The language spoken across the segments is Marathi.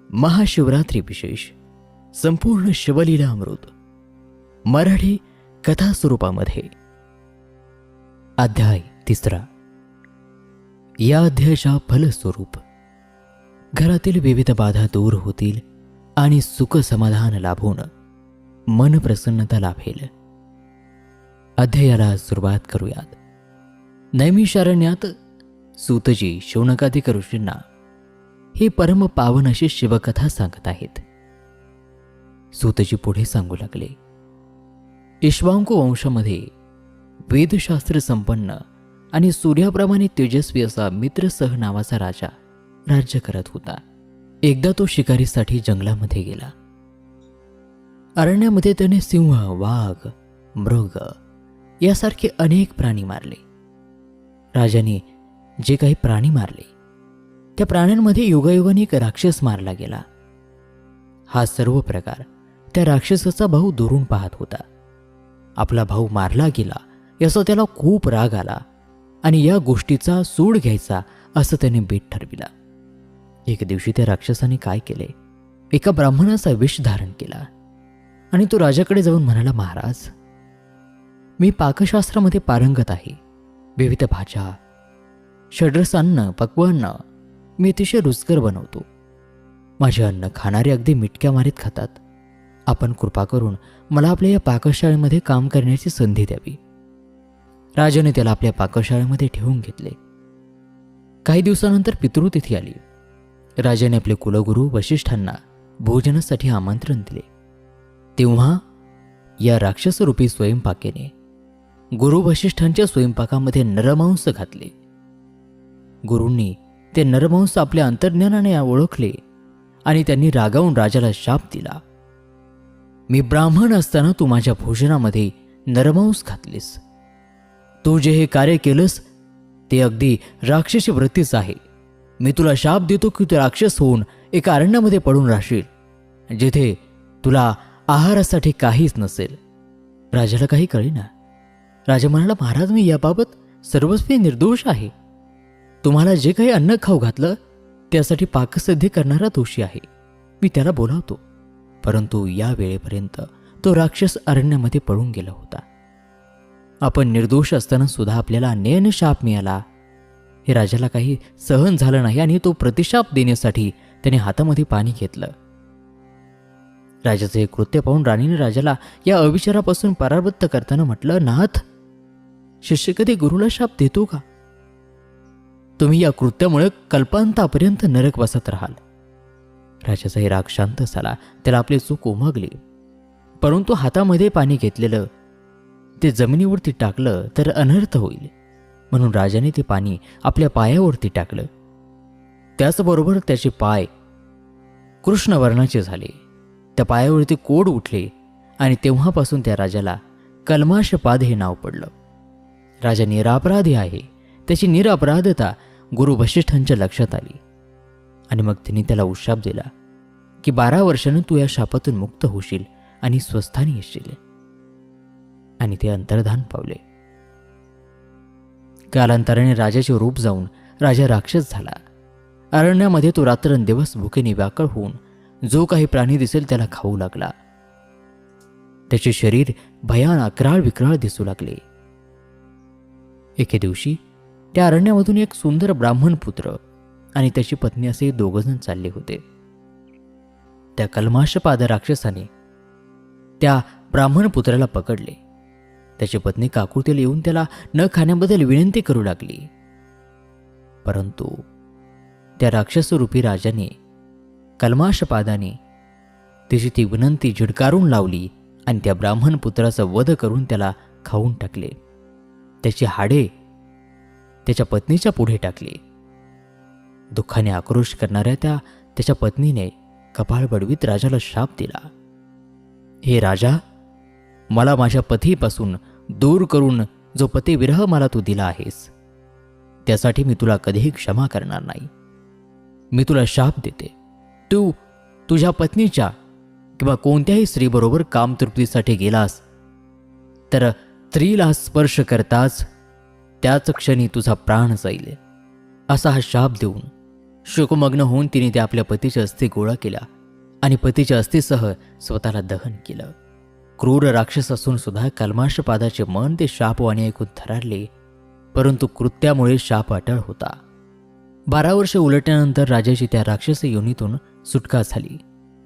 महाशिवरात्री विशेष संपूर्ण शिवलीला अमृत मराठी कथा स्वरूपामध्ये अध्याय 3. या अध्यायाचा फलस्वरूप घरातील विविध बाधा दूर होतील आणि सुख समाधान लाभून मन प्रसन्नता लाभेल. अध्यायाला सुरुवात करूयात. नैमिषारण्यात सूतजी शौनकादिक ऋषींना ही परम पावन अशी शिवकथा सांगत आहेत. सूतजी पुढे सांगू लागले. इक्ष्वाकू वंशामध्ये वेदशास्त्र संपन्न आणि सूर्याप्रमाणे तेजस्वी असा मित्रसह नावाचा राजा राज्य करत होता. एकदा तो शिकारीसाठी जंगलामध्ये गेला. अरण्यामध्ये त्याने सिंह, वाघ, मृग यासारखे अनेक प्राणी मारले. राजाने जे काही प्राणी मारले त्या प्राण्यांमध्ये योगायोगाने एक राक्षस मारला गेला. हा सर्व प्रकार त्या राक्षसाचा भाऊ दुरून पाहत होता. आपला भाऊ मारला गेला याचा त्याला खूप राग आला आणि या गोष्टीचा सूड घ्यायचा असं त्याने बेत ठरविला. एक दिवशी त्या राक्षसाने काय केले, एका ब्राह्मणाचा विष धारण केला आणि तो राजाकडे जाऊन म्हणाला, महाराज, मी पाकशास्त्रामध्ये पारंगत आहे. विविध भाज्या, षड्रसान्न, पक्वान्न मी अतिशय रुचकर बनवतो. माझे अन्न खाणारे अगदी मिटक्या मारीत खातात. आपण कृपा करून मला आपल्या या पाकशाळेमध्ये काम करण्याची संधी द्यावी. राजाने त्याला आपल्या पाकशाळेमध्ये ठेवून घेतले. काही दिवसानंतर पितृतिथी आली. राजाने आपले कुलगुरू वशिष्ठांना भोजनासाठी आमंत्रण दिले. तेव्हा या राक्षसरूपी स्वयंपाकेने गुरु वशिष्ठांच्या स्वयंपाकामध्ये नरमांस घातले. गुरूंनी ते नरमांस आपल्या अंतर्ज्ञानाने ओळखले आणि त्यांनी रागावून राजाला शाप दिला. मी ब्राह्मण असताना तू माझ्या भोजनामध्ये नरमांस घातलीस. तू जे हे कार्य केलंस ते अगदी राक्षसी वृत्तीच आहे. मी तुला शाप देतो की तू राक्षस होऊन एका अरण्यामध्ये पडून राहशील जिथे तुला आहारासाठी काहीच नसेल. राजाला काही कळेना. राजा म्हणाला, महाराज, मी याबाबत सर्वस्वी निर्दोष आहे. तुम्हाला जे काही अन्न खाऊ घातलं त्यासाठी पाकसिद्धी करणारा दोषी आहे. मी त्याला बोलावतो. परंतु या वेळेपर्यंत तो राक्षस अरण्यामध्ये पडून गेला होता. आपण निर्दोष असताना सुद्धा आपल्याला अन्यायाने शाप मिळाला. हे राजाला काही सहन झालं नाही आणि तो प्रतिशाप देण्यासाठी त्याने हातामध्ये पाणी घेतलं. राजाचे हे कृत्य पाहून राणीने राजाला या अविचारापासून परावृत्त करताना म्हटलं, नाथ, शिष्य कधी गुरुला शाप देतो का? तुम्ही या कृत्यामुळे कल्पांतापर्यंत नरकवासात राहाल. राजाचा हे राग शांत झाला. त्याला आपली चूक उमगली. परंतु हातामध्ये पाणी घेतलेलं ते जमिनीवरती टाकलं तर अनर्थ होईल, म्हणून राजाने ते पाणी आपल्या पायावरती टाकलं. त्याचबरोबर त्याचे पाय कृष्णवर्णाचे झाले. त्या पायावरती कोड उठले आणि तेव्हापासून त्या राजाला कल्माशपाद हे नाव पडलं. राजा निरापराधी आहे. त्याची निरापराधता गुरु वशिष्ठांच्या लक्षात आली आणि मग त्यांनी त्याला उशाप दिला की 12 वर्षांनी तू या शापातून मुक्त होशील आणि स्वस्थानी येशील. आणि ते अंतर्धान पावले. कालांतराने राजाचे रूप जाऊन राजा राक्षस झाला. अरण्यामध्ये तो रात्रंदिवस भुकेने व्याकुळ होऊन जो काही प्राणी दिसेल त्याला खाऊ लागला. त्याचे शरीर भयान अक्राळ विक्राळ दिसू लागले. एके दिवशी त्या अरण्यामधून एक सुंदर ब्राह्मण पुत्र आणि त्याची पत्नी असे 2 जण चालले होते. त्या कल्माशपाद राक्षसाने त्या ब्राह्मण पुत्राला पकडले. त्याची पत्नी काकुळतेला येऊन त्याला न खाण्याबद्दल विनंती करू लागली. परंतु त्या राक्षसरूपी राजाने कल्माशपादाने तिची ती विनंती झिडकारून लावली आणि त्या ब्राह्मण पुत्राचा वध करून त्याला खाऊन टाकले. त्याची हाडे त्याच्या पत्नीच्या पुढे टाकली. दुःखाने आक्रोश करणाऱ्या त्याच्या पत्नीने कपाळ बडवीत राजाला शाप दिला. हे राजा, मला माझ्या पतीपासून दूर करून जो पतिविरह मला तू दिला आहेस त्यासाठी मी तुला कधीही क्षमा करणार नाही. मी तुला शाप देते. तू तुझ्या पत्नीच्या किंवा कोणत्याही स्त्रीबरोबर कामतृप्तीसाठी गेलास तर स्त्रीला स्पर्श करताच त्याच क्षणी तुझा प्राण जाईल, असा हा शाप देऊन शोकमग्न होऊन तिने त्या आपल्या पतीच्या अस्थी गोळा केल्या आणि पतीच्या अस्थीसह स्वतःला दहन केलं. क्रूर राक्षस असून सुद्धा कल्माशपादाचे मन ते शापवाणी ऐकून थरारले, परंतु कृत्यामुळे शाप अटळ होता. 12 वर्षे उलटल्यानंतर राजाची त्या राक्षस योनीतून सुटका झाली.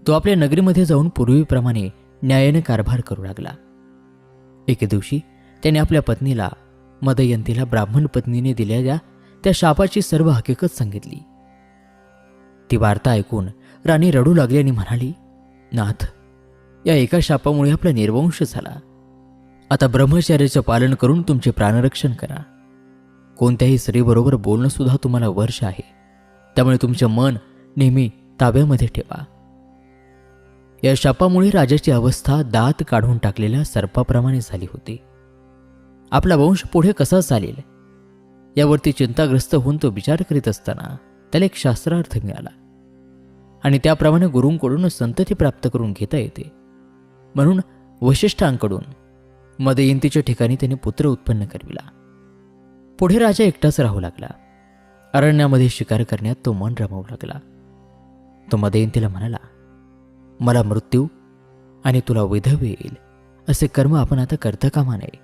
तो आपल्या नगरीमध्ये जाऊन पूर्वीप्रमाणे न्यायाने कारभार करू लागला. एके दिवशी त्याने आपल्या पत्नीला मदयंतीला ब्राह्मण पत्नीने दिलेल्या त्या शापाची सर्व हकीकत सांगितली. ती वार्ता ऐकून राणी रडू लागली आणि म्हणाली, नाथ, या एका शापामुळे आपला निर्वंश झाला. आता ब्रह्मचर्याचे पालन करून तुमचे प्राणरक्षण करा. कोणत्याही स्त्रीबरोबर बोलणं सुद्धा तुम्हाला वर्ष आहे, त्यामुळे तुमचे मन नेहमी ताब्यामध्ये ठेवा. या शापामुळे राजाची अवस्था दात काढून टाकलेल्या सर्पाप्रमाणे झाली होती. आपला वंश पुढे कसा चालेल यावरती चिंताग्रस्त होऊन तो विचार करीत असताना त्याला एक शास्त्रार्थ मिळाला आणि त्याप्रमाणे गुरूंकडून संतती प्राप्त करून घेता येते. म्हणून वशिष्ठांकडून मदयंतीच्या ठिकाणी त्याने पुत्र उत्पन्न करविला. पुढे राजा एकटाच राहू लागला. अरण्यामध्ये शिकार करण्यात तो मन रमवू लागला. तो मदयंतीला म्हणाला, मला मृत्यू आणि तुला वैधव्य येईल असे कर्म आपण आता करता कामा नये.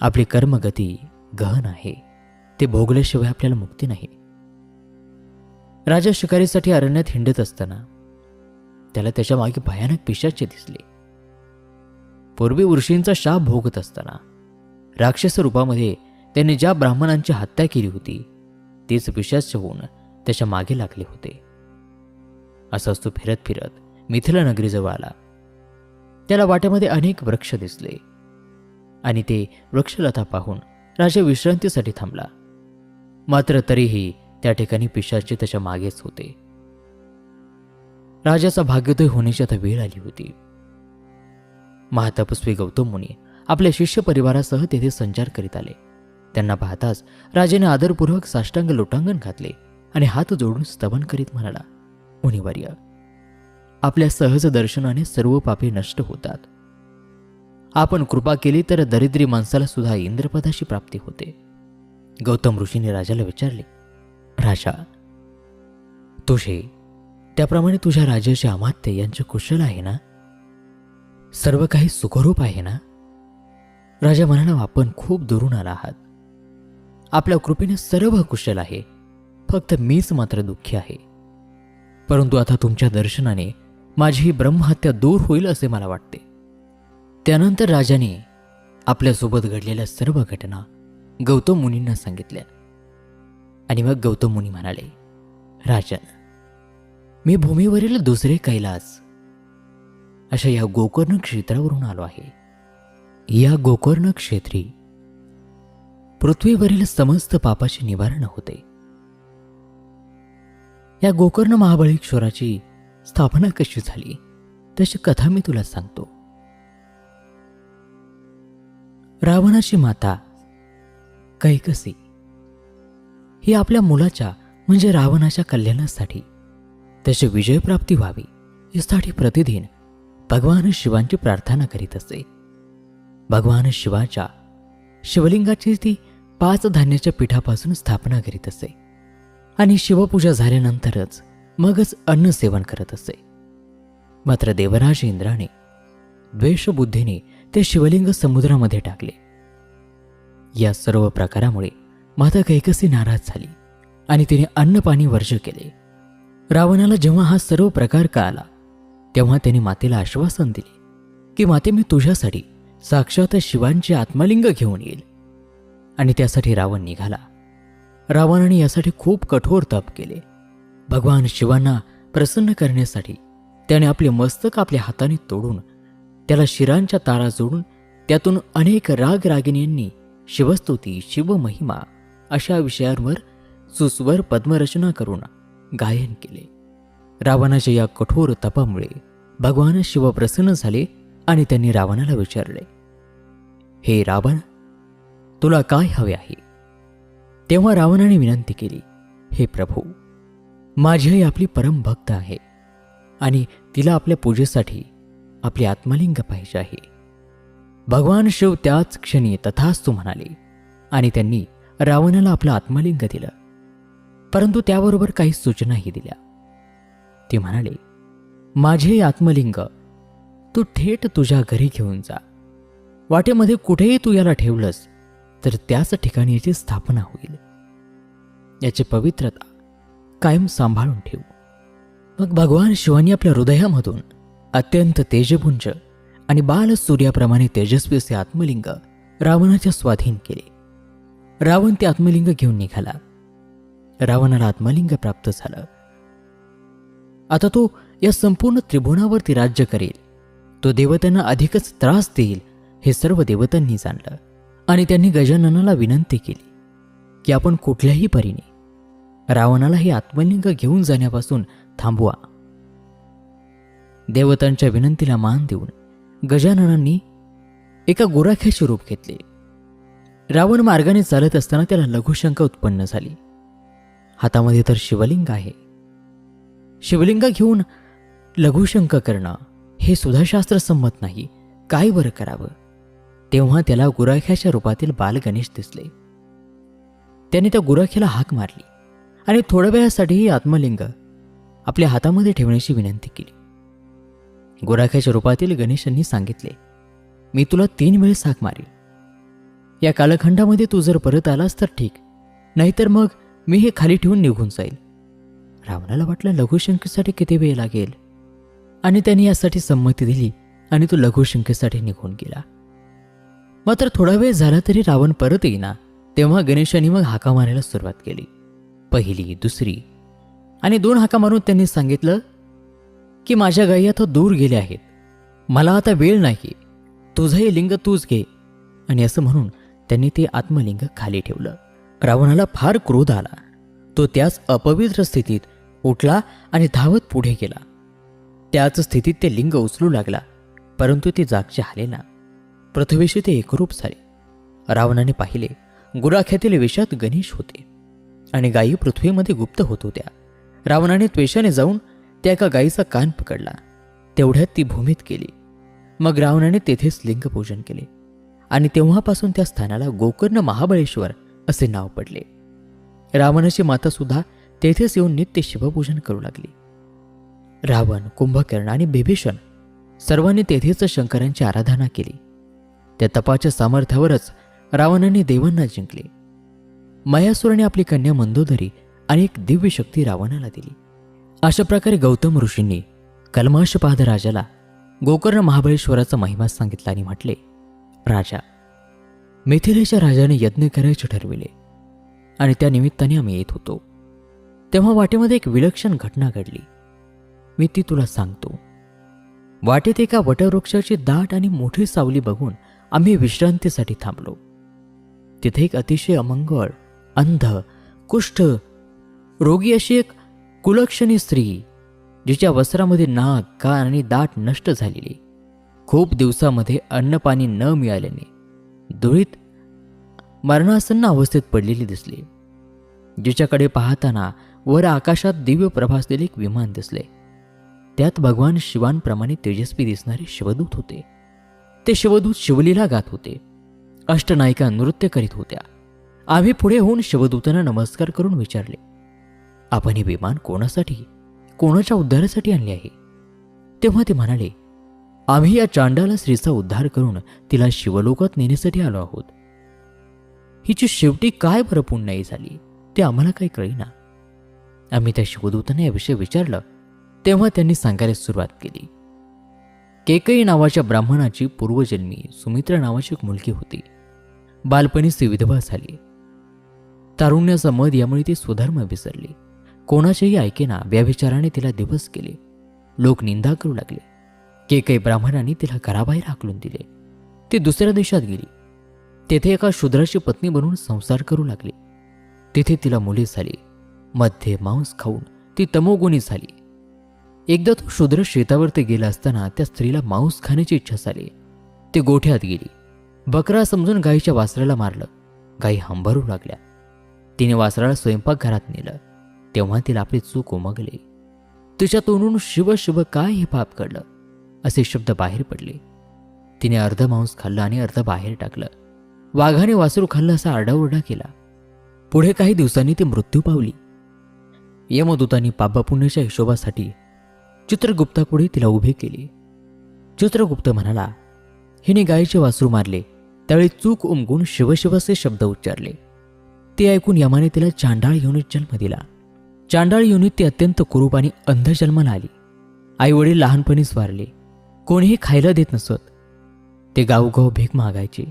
आपली कर्मगती गहन आहे, ते भोगल्याशिवाय आपल्याला मुक्ती नाही. राजा शिकारीसाठी अरण्यात हिंडत असताना त्याला त्याच्या मागे भयानक पिशाचे दिसले. पूर्वी ऋषींचा शाप भोगत असताना राक्षस रूपामध्ये त्याने ज्या ब्राह्मणांची हत्या केली होती तेच पिशाच होऊन त्याच्या मागे लागले होते. असंच तो फिरत फिरत मिथिला नगरीजवळ आला. त्याला वाट्यामध्ये अनेक वृक्ष दिसले आणि ते वृक्षलता पाहून राजा विश्रांतीसाठी थांबला. मात्र तरीही त्या ठिकाणी पिशाचे त्याच्या मागेच होते. राजाचा भाग्योदय होण्याची आता वेळ आली होती. महातपस्वी गौतम मुनी आपल्या शिष्य परिवारासह तेथे संचार करीत आले. त्यांना पाहताच राजाने आदरपूर्वक साष्टांग लोटांगण घातले आणि हात जोडून स्तवन करीत म्हणाला, मुनिवर्य, आपल्या सहज दर्शनाने सर्व पापे नष्ट होतात. आपण कृपा केली तर दरिद्री माणसाला सुद्धा इंद्रपदाची प्राप्ती होते. गौतम ऋषीने राजाला विचारले, राजा, तुझे त्याप्रमाणे तुझ्या राजाचे अमात्य यांचे कुशल आहे ना? सर्व काही सुखरूप आहे ना? राजा म्हणाला, आपण खूप दुरून आला आहात. आपल्या कृपेने सर्व कुशल आहे, फक्त मीच मात्र दुःखी आहे. परंतु आता तुमच्या दर्शनाने माझी ही ब्रह्महत्या दूर होईल असे मला वाटते. त्यानंतर राजाने आपल्यासोबत घडलेल्या सर्व घटना गौतम मुनींना सांगितल्या आणि मग गौतम मुनी म्हणाले, राजन, मी भूमीवरील दुसरे कैलास अशा या गोकर्ण क्षेत्रावरून आलो आहे. या गोकर्ण क्षेत्री पृथ्वीवरील समस्त पापाचे निवारण होते. या गोकर्ण महाबळेश्वराची स्थापना कशी झाली तशी कथा मी तुला सांगतो. रावणाची माता कैकसी ही आपल्या मुलाच्या म्हणजे रावणाच्या कल्याणासाठी त्याची विजयप्राप्ती व्हावी यासाठी प्रतिदिन भगवान शिवांची प्रार्थना करीत असे. भगवान शिवाच्या शिवलिंगाची ती 5 धान्याच्या पिठापासून स्थापना करीत असे आणि शिवपूजा झाल्यानंतरच मगच अन्न सेवन करत असे. मात्र देवराज इंद्राने द्वेषबुद्धीने ते शिवलिंग समुद्रामध्ये टाकले. या सर्व प्रकारामुळे माता कैकसी नाराज झाली आणि तिने अन्नपाणी वर्ज केले. रावणाला जेव्हा हा सर्व प्रकार कळाला तेव्हा त्याने मातेला आश्वासन दिले की माते, मी तुझ्यासाठी साक्षात शिवांचे आत्मलिंग घेऊन येईल. आणि त्यासाठी रावण निघाला. रावणाने यासाठी खूप कठोर तप केले. भगवान शिवांना प्रसन्न करण्यासाठी त्याने आपले मस्तक आपल्या हाताने तोडून त्याला शिरांच्या तारा जोडून त्यातून अनेक राग रागिणींनी शिवस्तुती, शिवमहिमा अशा विषयांवर सुस्वर पद्मरचना करून गायन केले. रावणाच्या या कठोर तपामुळे भगवान शिव प्रसन्न झाले आणि त्यांनी रावणाला विचारले, हे रावण, तुला काय हवे आहे? तेव्हा रावणाने विनंती केली, हे प्रभू, माझी आई आपली परम भक्त आहे आणि तिला आपल्या पूजेसाठी आपले आत्मलिंग पाहिजे आहे. भगवान शिव त्याच क्षणी तथास्तु म्हणाले आणि त्यांनी रावणाला आपलं आत्मलिंग दिलं. परंतु त्याबरोबर काही सूचनाही दिल्या. ते म्हणाले, माझे आत्मलिंग तू थेट तुझ्या घरी घेऊन जा. वाटेमध्ये कुठेही तू याला ठेवलंस तर त्याच ठिकाणी याची स्थापना होईल. याची पवित्रता कायम सांभाळून ठेव. मग भगवान शिवानी आपल्या हृदयामधून अत्यंत तेजपुंज आणि बाल सूर्याप्रमाणे तेजस्वी असे आत्मलिंग रावणाच्या स्वाधीन केले. रावण ते आत्मलिंग घेऊन निघाला. रावणाला आत्मलिंग प्राप्त झालं. आता तो या संपूर्ण त्रिभुवनावरती राज्य करेल. तो देवतांना अधिकच त्रास देईल हे सर्व देवतांनी जाणलं आणि त्यांनी गजाननाला विनंती केली की आपण कुठल्याही परीने रावणाला हे आत्मलिंग घेऊन जाण्यापासून थांबवा. देवतांच्या विनंतीला मान देऊन गजाननांनी एका गुराख्याचे रूप घेतले. रावण मार्गाने चालत असताना त्याला लघुशंका उत्पन्न झाली. हातामध्ये तर शिवलिंग आहे. शिवलिंग घेऊन लघुशंका करणं हे सुद्धा शास्त्रसंमत नाही. काय बरं करावं. तेव्हा त्याला गुराख्याच्या रूपातील बाल गणेश दिसले. त्याने त्या गुराख्याला हाक मारली आणि थोड्या वेळासाठीही आत्मलिंग आपल्या हातामध्ये ठेवण्याची विनंती केली. गुराख्याच्या रूपातील गणेशांनी सांगितले, मी तुला 3 वेळेस हाक मारेल. या कालखंडामध्ये तू जर परत आलास तर ठीक, नाहीतर मग मी हे खाली ठेवून निघून जाईल. रावणाला वाटलं लघुशंकेसाठी किती वेळ लागेल आणि त्याने यासाठी संमती दिली आणि तो लघुशंकेसाठी निघून गेला. मात्र थोडा वेळ झाला तरी रावण परत येईना. तेव्हा गणेशांनी मग हाका मारायला सुरुवात केली. पहिली, दुसरी आणि 2 हाका मारून त्यांनी सांगितलं की माझ्या गायी आता दूर गेल्या आहेत. मला आता वेळ नाही. तुझं हे लिंग तूच घे. आणि असं म्हणून त्यांनी ते आत्मलिंग खाली ठेवलं. रावणाला फार क्रोध आला. तो त्याच अपवित्र स्थितीत उठला आणि धावत पुढे गेला. त्याच स्थितीत ते लिंग उचलू लागला, परंतु ते जागचे हालेना. पृथ्वीशी ते एकरूप झाले. रावणाने पाहिले, गुराख्यातील वेशात गणेश होते आणि गायी पृथ्वीमध्ये गुप्त होत होत्या. रावणाने त्वेषाने जाऊन त्या एका गायीचा कान पकडला. तेवढ्यात ती भूमीत गेली. मग रावणाने तेथेच लिंगपूजन केले आणि तेव्हापासून त्या स्थानाला गोकर्ण महाबळेश्वर असे नाव पडले. रावणाची माता सुद्धा तेथेच येऊन नित्य शिवपूजन करू लागली. रावण, कुंभकर्ण आणि बिभीषण सर्वांनी तेथेच शंकरांची आराधना केली. त्या तपाच्या सामर्थ्यावरच रावणाने देवांना जिंकले. मयासुराने आपली कन्या मंदोदरी आणि एक दिव्य शक्ती रावणाला दिली. अशा प्रकारे गौतम ऋषींनी कल्माशपाद राजाला गोकर्ण महाबळेश्वराचा महिमा सांगितला आणि म्हटले, राजा, मिथिलेच्या राजाने यज्ञ करायचे ठरविले आणि त्या निमित्ताने आम्ही येत होतो. तेव्हा वाटेमध्ये एक विलक्षण घटना घडली. मी ती तुला सांगतो. वाटेत एका वटवृक्षाची दाट आणि मोठी सावली बघून आम्ही विश्रांतीसाठी थांबलो. तिथे एक अतिशय अमंगळ, अंध, कुष्ठ रोगी अशी एक कुलक्षणी स्त्री, जिच्या वस्त्रामध्ये नाक, कान आणि दाट नष्ट झालेली, खूप दिवसामध्ये अन्नपाणी न मिळाल्याने धुळीत मरणासन्न अवस्थेत पडलेली दिसली. जिच्याकडे पाहताना वर आकाशात दिव्य प्रभा असलेले एक विमान दिसले. त्यात भगवान शिवांप्रमाणे तेजस्वी दिसणारे शिवदूत होते. ते शिवदूत शिवलीला गात होते. अष्टनायिका नृत्य करीत होत्या. आम्ही पुढे होऊन शिवदूतांना नमस्कार करून विचारले, आपण हे विमान कोणासाठी, कोणाच्या उद्धारासाठी आणले आहे? तेव्हा ते म्हणाले, आम्ही या चांडाला स्त्रीचा उद्धार करून तिला शिवलोकात नेण्यासाठी आलो आहोत. हिची शेवटी काय बरं पुण्याई झाली ते आम्हाला काही कळेना. आम्ही त्या शिवदूतांना याविषयी विचारलं. तेव्हा त्यांनी सांगायला सुरुवात केली. केकई नावाच्या ब्राह्मणाची पूर्वजन्मी सुमित्रा नावाची एक मुलगी होती. बालपणीच ती विधवा झाली. तारुण्याचा मद यामुळे ती स्वधर्म विसरली. कोणाचेही ऐकेना व्यभिचाराने तिला दिवस केले. लोक निंदा करू लागले. केकई ब्राह्मणांनी तिला घराबाहेर हाकलून दिले. ती दुसऱ्या देशात गेली. तेथे एका शूद्राची पत्नी बनून संसार करू लागली. तिथे तिला मुले झाली. मध्य मांस खाऊन ती तमोगुणी झाली. एकदा तो शूद्र शेतावरती गेला असताना त्या स्त्रीला मांस खाण्याची इच्छा झाली. ती गोठ्यात गेली. बकरा समजून गायीच्या वासराला मारलं. गायी हंबरू लागल्या. तिने वासराला स्वयंपाकघरात नेलं. तेव्हा तिला आपली चूक उमगली. तिच्या तोंडून शिव शिव काय हे पाप घडलं असे शब्द बाहेर पडले. तिने अर्ध मांस खाल्लं आणि अर्ध बाहेर टाकलं. वाघाने वासरू खाल्लं असा आरडाओरडा केला. पुढे काही दिवसांनी ती मृत्यू पावली. यमदूतांनी पापपुण्याच्या हिशोबासाठी चित्रगुप्तापुढे तिला उभे केले. चित्रगुप्त म्हणाला, हिने गायीचे वासरू मारले त्यावेळी चूक उमगून शिवशिवसे शब्द उच्चारले. ते ऐकून यमाने तिला चांडाळ योनीत जन्म दिला. चांडाळ योनीत ती अत्यंत कुरूप आणि अंध जन्माला आली. आई वडील लहानपणीच वारले. कोणीही खायला देत नसत. ते गावगाव भीक मागायचे.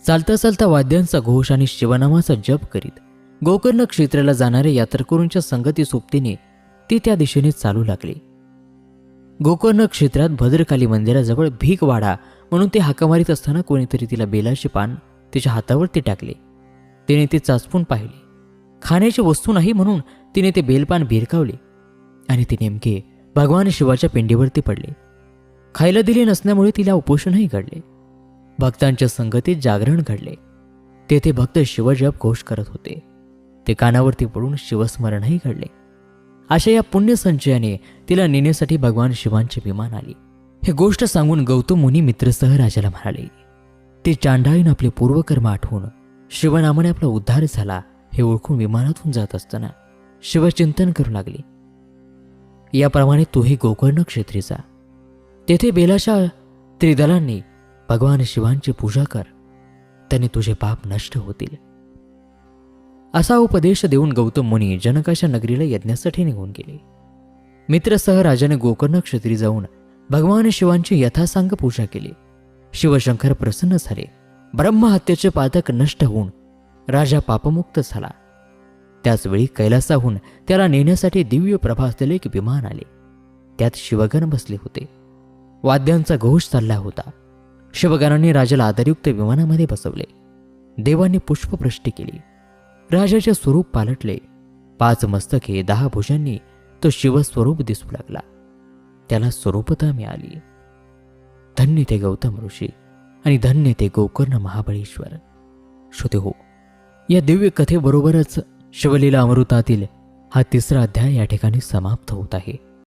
चालता चालता वाद्यांचा घोष आणि शिवनामाचा जप करीत गोकर्ण क्षेत्राला जाणाऱ्या यात्रेकरूंच्या संगती सोबतीने ती त्या दिशेने चालू लागली. गोकर्ण क्षेत्रात भद्रकाली मंदिराजवळ भीक वाढा म्हणून ते हाका मारीत असताना कोणीतरी तिला बेलाचे पान तिच्या हातावरती टाकले. तिने ते चाचपून पाहिले. खाण्याची वस्तू नाही म्हणून तिने ते बेलपान भिरकावले आणि ते नेमके भगवान शिवाच्या पिंडीवरती पडले. खायला दिले नसल्यामुळे तिला उपोषणही घडले. भक्तांच्या संगतीत जागरण घडले. तेथे भक्त शिवजप घोष करत होते. ते कानावरती पडून शिवस्मरणही घडले. अशा या पुण्यसंचयाने तिला नेण्यासाठी भगवान शिवांचे विमान आले. हे गोष्ट सांगून गौतम मुनी मित्रसह राजाला म्हणाले. ते चांडाळीनं आपले पूर्वकर्म आठवून शिवनामाने आपला उद्धार झाला हे ओळखून विमानातून जात असताना शिवचिंतन करू लागले. याप्रमाणे तोही गोकर्ण क्षेत्री जा. तेथे बेलाच्या त्रिदलांनी भगवान शिवांची पूजा कर. त्याने तुझे पाप नष्ट होतील. असा उपदेश देऊन गौतम मुनी जनकाच्या नगरीला यज्ञासाठी निघून गेले. मित्रसह राजाने गोकर्ण क्षेत्री जाऊन भगवान शिवांची यथासांग पूजा केली. शिवशंकर प्रसन्न झाले. ब्रह्महत्येचे पातक नष्ट होऊन राजा पापमुक्त झाला. त्याचवेळी कैलासाहून त्याला नेण्यासाठी दिव्य प्रभा असलेले एक विमान आले. त्यात शिवगण बसले होते. वाद्यांचा घोष चालला होता. शिवगणांनी राजाला आदरयुक्त विमानामध्ये बसवले. देवांनी पुष्पवृष्टी केली. राजाचे स्वरूप पालटले. 5 मस्तके 10 भुजांनी तो शिवस्वरूप दिसू लागला. त्याला स्वरूपता मिळाली. धन्य ते गौतम ऋषी आणि धन्य ते गोकर्ण महाबळेश्वर. श्रोते हो, या दिव्य कथेबरोबरच शिवलीला अमृतातील हा 3रा अध्याय या ठिकाणी समाप्त होत आहे.